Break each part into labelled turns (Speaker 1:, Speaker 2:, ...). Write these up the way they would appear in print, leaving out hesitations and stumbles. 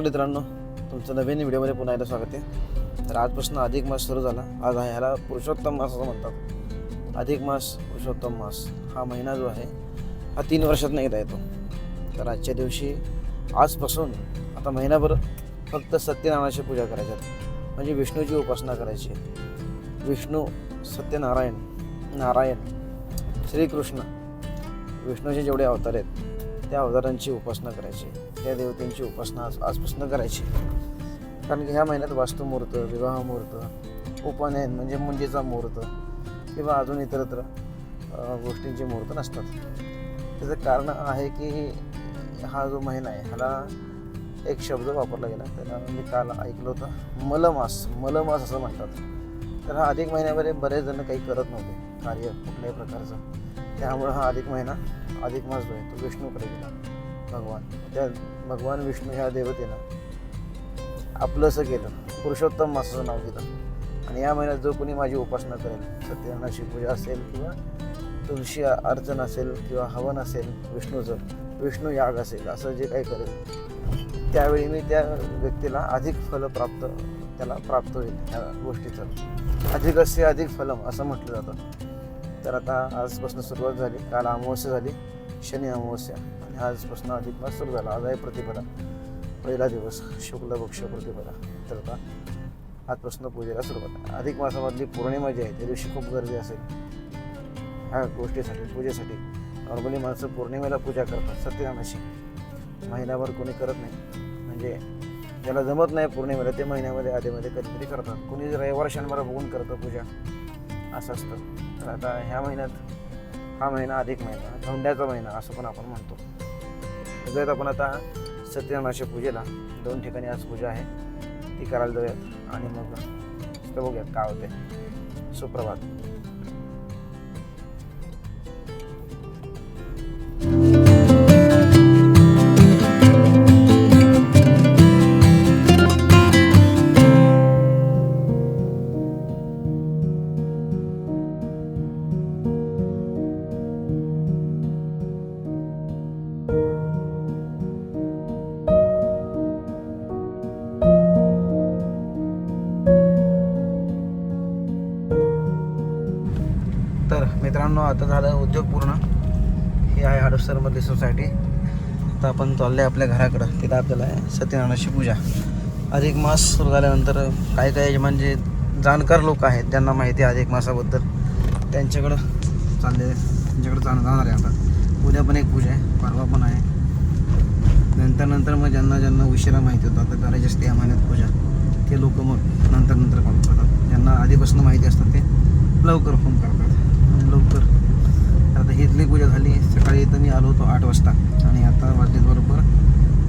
Speaker 1: नमस्कार मित्रांनो, तुमचं नवीन व्हिडिओमध्ये पुन्हा एकदा स्वागत आहे. तर आजपासून अधिक मास सुरू झाला. आज आहे ह्याला पुरुषोत्तम मास असं म्हणतात. अधिक मास, पुरुषोत्तम मास हा महिना जो आहे हा 3 वर्षातून एकदा येतो. तर आजच्या दिवशी आजपासून आता महिनाभर फक्त सत्यनारायणाची पूजा करायची, म्हणजे विष्णूची उपासना करायची. विष्णू, सत्यनारायण, नारायण, श्रीकृष्ण, विष्णूचे जेवढे अवतार आहेत त्या अवतारांची उपासना करायची, त्या देवतेंची उपासना आजपासून करायची. कारण की ह्या महिन्यात वास्तुमुहूर्त, विवाह मुहूर्त, उपनयन म्हणजे मुंजीचा मुहूर्त किंवा अजून इतरत्र गोष्टींचे मुहूर्त नसतात. त्याचं कारण आहे की हा जो महिना आहे ह्याला एक शब्द वापरला गेला, त्याला मी काल ऐकलं होतं, मलमास. मलमास असं म्हणतात. तर हा अधिक महिन्यामध्ये बरेच जण काही करत नव्हते कार्य कुठल्याही प्रकारचं. त्यामुळं हा अधिक महिना, अधिक मास जो आहे तो विष्णूकडे गेला. भगवान विष्णू ह्या देवतेनं आपलंसं केलं, पुरुषोत्तम मासाचं नाव दिलं. आणि या महिन्यात जो कोणी माझी उपासना करेल, सत्यनारायणाची पूजा असेल किंवा तुळशी अर्चन असेल किंवा हवन असेल, विष्णू याग असेल, असं जे काही करेल त्यावेळी मी त्या व्यक्तीला अधिक फल त्याला प्राप्त होईल. ह्या गोष्टीचं अधिकस्य अधिक फलम असं म्हटलं जातं. तर आता आजपासून सुरुवात झाली. काल अमावस्या झाली, शनी अमावस्या, आणि आजपासून अधिक मास सुरू झाला. आज आहे प्रतिपदा, पहिला दिवस, शुक्ल पक्ष प्रतिपदा. तर आता आजपासून पूजेला सुरुवात. अधिक मासामधली पौर्णिमा जी आहे त्या दिवशी खूप गर्दी असेल ह्या गोष्टीसाठी, पूजेसाठी. नॉर्मली माणसं पौर्णिमेला पूजा करतात सत्यनारायणाची, महिनाभर कोणी करत नाही. म्हणजे ज्याला जमत नाही पौर्णिमेला ते महिन्यामध्ये आधीमध्ये कधीतरी करतात. कोणी रविवार शनिवार बघून करतं पूजा, असं असतं. तर आता ह्या महिन्यात, हा महिना अधिक महिना, धोंड्याचा महिना असं पण आपण म्हणतो. जाऊयात आपण आता सत्यनारायणाच्या पूजेला. 2 ठिकाणी आज पूजा आहे, ती करायला जाऊयात आणि मग तिथं बघूयात काय होते. सुप्रभात. तर मित्रांनो, आता झालं उद्योग पूर्ण. ही आहे हडपसरमधली सोसायटी. आता आपण चालले आपल्या घराकडं. तिथं आपल्याला सत्यनारायणाची पूजा. अधिक मास सुरू झाल्यानंतर काही काही म्हणजे जाणकार लोक आहेत, ज्यांना माहिती आहे अधिक मासाबद्दल, त्यांच्याकडं जाणार आहे. आता उद्या पण एक पूजा आहे, परवा पण आहे. नंतर मग ज्यांना उशिरा माहिती होतं आता करायची असते या महिन्यात पूजा, ते लोक मग नंतर कॉल करतात. ज्यांना आधीपासून माहिती असतात ते लवकर फोन करतात लवकर. आता ही इथली पूजा झाली. सकाळी इथं मी आलो होतो 8 वाजता आणि आता वाजलेत बरोबर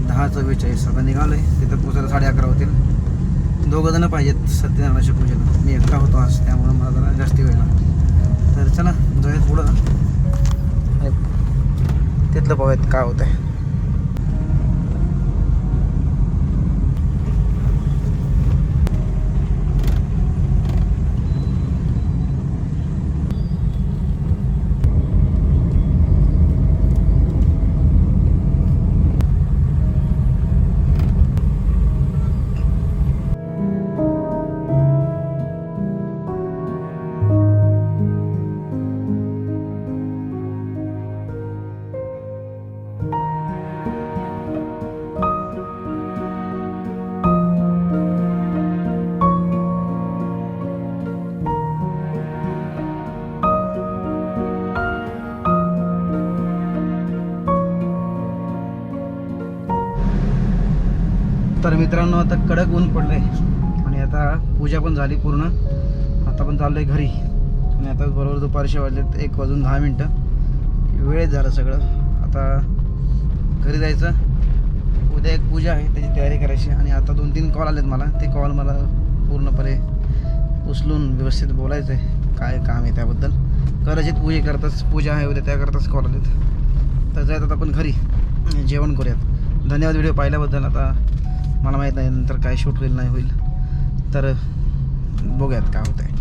Speaker 1: 10:44. आता निघालो आहे. तिथं पोचायला 11:30 होतील. 2 जणं पाहिजेत सत्यनारायणाच्या पूजेला. मी एकटा होतो आज, त्यामुळं मला जरा जास्ती वेळ लागला. तर चला जाऊयात पुढं, तिथलं पाहूयात काय होतं आहे. तर मित्रांनो, आता कडक ऊन पडलं आहे आणि आता पूजा पण झाली पूर्ण. आता पण चाललो आहे घरी. आणि आता बरोबर दुपारचे वाजलेत 1:10. वेळेत झालं सगळं. आता घरी जायचं. उद्या एक पूजा आहे, त्याची तयारी करायची. आणि आता 2-3 कॉल आलेत मला. ते कॉल मला पूर्णपणे उचलून व्यवस्थित बोलायचं आहे, काय काम आहे त्याबद्दल. करायची पूजा आहे उद्या, त्याकरताच कॉल आलेत. तर जायचं आता आपण घरी, जेवण करूयात. धन्यवाद व्हिडिओ पाहिल्याबद्दल. आता मला माहीत नाही नंतर काय शूट होईल नाही होईल, तर बघूयात काय होतं आहे.